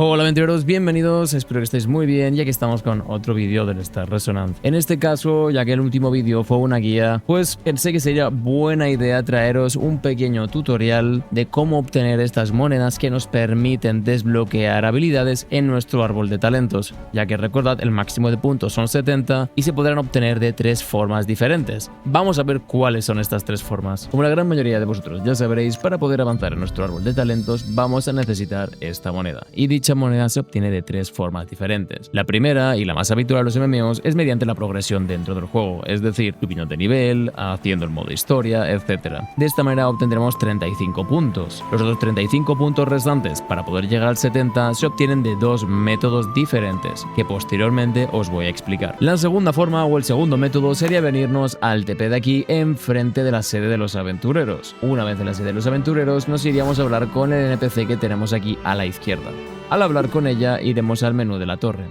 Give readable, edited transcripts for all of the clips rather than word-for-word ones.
Hola aventureros, bienvenidos, espero que estéis muy bien y aquí estamos con otro vídeo del Star Resonance. En este caso, ya que el último vídeo fue una guía, pues pensé que sería buena idea traeros un pequeño tutorial de cómo obtener estas monedas que nos permiten desbloquear habilidades en nuestro árbol de talentos, ya que recordad el máximo de puntos son 70 y se podrán obtener de 3 formas diferentes. Vamos a ver cuáles son estas 3 formas. Como la gran mayoría de vosotros ya sabréis, para poder avanzar en nuestro árbol de talentos vamos a necesitar esta moneda, y dicha moneda se obtiene de 3 formas diferentes. La primera y la más habitual en los MMOs es mediante la progresión dentro del juego, es decir, subiendo de nivel, haciendo el modo historia, etc. De esta manera obtendremos 35 puntos. Los otros 35 puntos restantes para poder llegar al 70 se obtienen de 2 métodos diferentes, que posteriormente os voy a explicar. La segunda forma o el segundo método sería venirnos al TP de aquí enfrente de la sede de los aventureros. Una vez en la sede de los aventureros nos iríamos a hablar con el NPC que tenemos aquí a la izquierda. Al hablar con ella iremos al menú de la torre.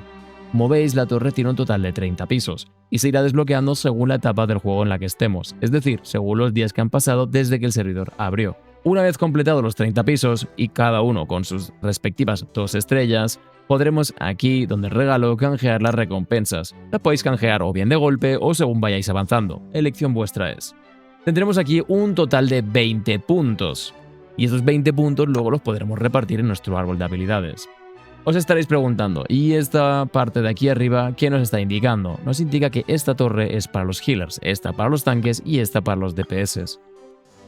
Como veis, la torre tiene un total de 30 pisos y se irá desbloqueando según la etapa del juego en la que estemos, es decir, según los días que han pasado desde que el servidor abrió. Una vez completados los 30 pisos y cada uno con sus respectivas 2 estrellas, podremos aquí, donde regalo, canjear las recompensas. Las podéis canjear o bien de golpe o según vayáis avanzando, elección vuestra es. Tendremos aquí un total de 20 puntos. Y esos 20 puntos luego los podremos repartir en nuestro árbol de habilidades. Os estaréis preguntando, ¿y esta parte de aquí arriba qué nos está indicando? Nos indica que esta torre es para los healers, esta para los tanques y esta para los DPS.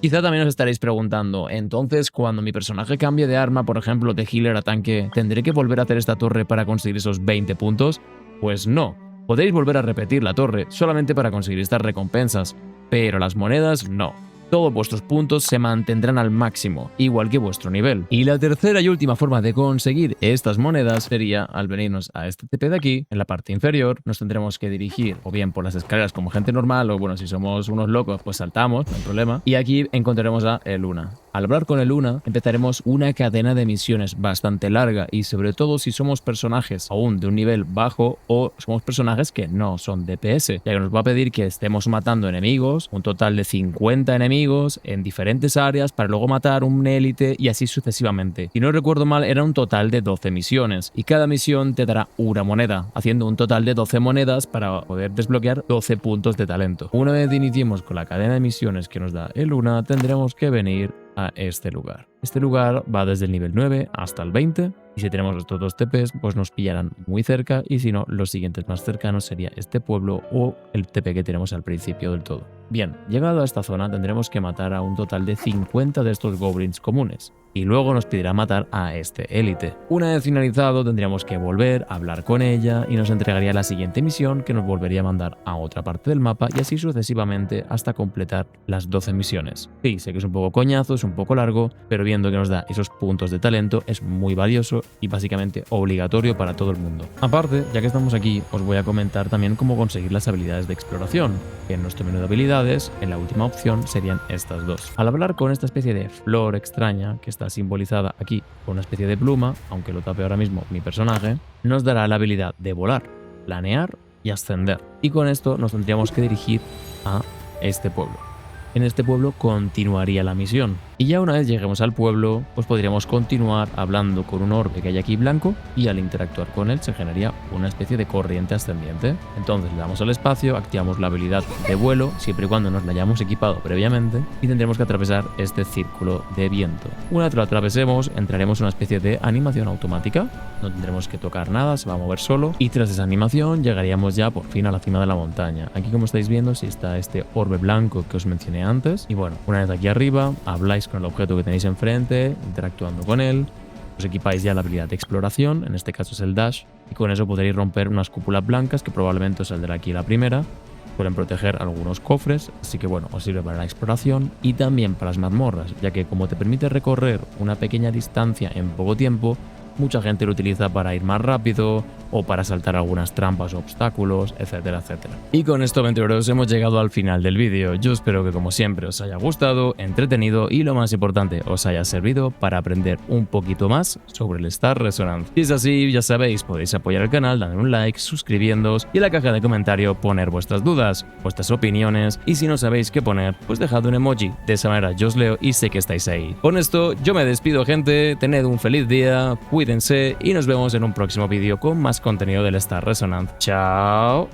Quizá también os estaréis preguntando, entonces cuando mi personaje cambie de arma, por ejemplo de healer a tanque, ¿tendré que volver a hacer esta torre para conseguir esos 20 puntos? Pues no, podréis volver a repetir la torre solamente para conseguir estas recompensas, pero las monedas no. Todos vuestros puntos se mantendrán al máximo, igual que vuestro nivel. Y la tercera y última forma de conseguir estas monedas sería al venirnos a este TP de aquí, en la parte inferior, nos tendremos que dirigir o bien por las escaleras como gente normal, o bueno, si somos unos locos, pues saltamos, no hay problema. Y aquí encontraremos a El Luna. Al hablar con El Luna, empezaremos una cadena de misiones bastante larga y sobre todo si somos personajes aún de un nivel bajo o somos personajes que no son DPS, ya que nos va a pedir que estemos matando enemigos, un total de 50 enemigos en diferentes áreas para luego matar un élite y así sucesivamente. Si no recuerdo mal, era un total de 12 misiones y cada misión te dará una moneda, haciendo un total de 12 monedas para poder desbloquear 12 puntos de talento. Una vez iniciemos con la cadena de misiones que nos da El Luna, tendremos que venir a este lugar. Este lugar va desde el nivel 9 hasta el 20 y si tenemos estos 2 TPs pues nos pillarán muy cerca y si no, los siguientes más cercanos sería este pueblo o el TP que tenemos al principio del todo. Bien, llegado a esta zona tendremos que matar a un total de 50 de estos goblins comunes y luego nos pedirá matar a este élite. Una vez finalizado tendríamos que volver a hablar con ella y nos entregaría la siguiente misión que nos volvería a mandar a otra parte del mapa y así sucesivamente hasta completar las 12 misiones. Sí, sé que es un poco coñazo, es un poco largo, pero viendo que nos da esos puntos de talento es muy valioso y básicamente obligatorio para todo el mundo. Aparte, ya que estamos aquí, os voy a comentar también cómo conseguir las habilidades de exploración, que en nuestro menú de habilidades, en la última opción serían estas 2. Al hablar con esta especie de flor extraña que está simbolizada aquí con una especie de pluma, aunque lo tape ahora mismo mi personaje, nos dará la habilidad de volar, planear y ascender. Y con esto nos tendríamos que dirigir a este pueblo. En este pueblo continuaría la misión. Y ya una vez lleguemos al pueblo, pues podríamos continuar hablando con un orbe que hay aquí blanco y al interactuar con él se generaría una especie de corriente ascendiente. Entonces le damos al espacio, activamos la habilidad de vuelo, siempre y cuando nos la hayamos equipado previamente, y tendremos que atravesar este círculo de viento. Una vez lo atravesemos, entraremos en una especie de animación automática, no tendremos que tocar nada, se va a mover solo, y tras esa animación llegaríamos ya por fin a la cima de la montaña. Aquí, como estáis viendo, sí está este orbe blanco que os mencioné antes, y bueno, una vez aquí arriba, habláis con el objeto que tenéis enfrente, interactuando con él, os equipáis ya la habilidad de exploración, en este caso es el dash, y con eso podréis romper unas cúpulas blancas que probablemente os saldrá aquí la primera. Pueden proteger algunos cofres, así que bueno, os sirve para la exploración y también para las mazmorras, ya que como te permite recorrer una pequeña distancia en poco tiempo, mucha gente lo utiliza para ir más rápido, o para saltar algunas trampas o obstáculos, etcétera, etcétera. Y con esto, aventureros, hemos llegado al final del vídeo. Yo espero que, como siempre, os haya gustado, entretenido y, lo más importante, os haya servido para aprender un poquito más sobre el Star Resonance. Si es así, ya sabéis, podéis apoyar el canal dando un like, suscribiéndoos y en la caja de comentario poner vuestras dudas, vuestras opiniones, y si no sabéis qué poner, pues dejad un emoji. De esa manera yo os leo y sé que estáis ahí. Con esto yo me despido, gente, tened un feliz día, cuídense y nos vemos en un próximo vídeo con más contenido del Star Resonance. ¡Chao!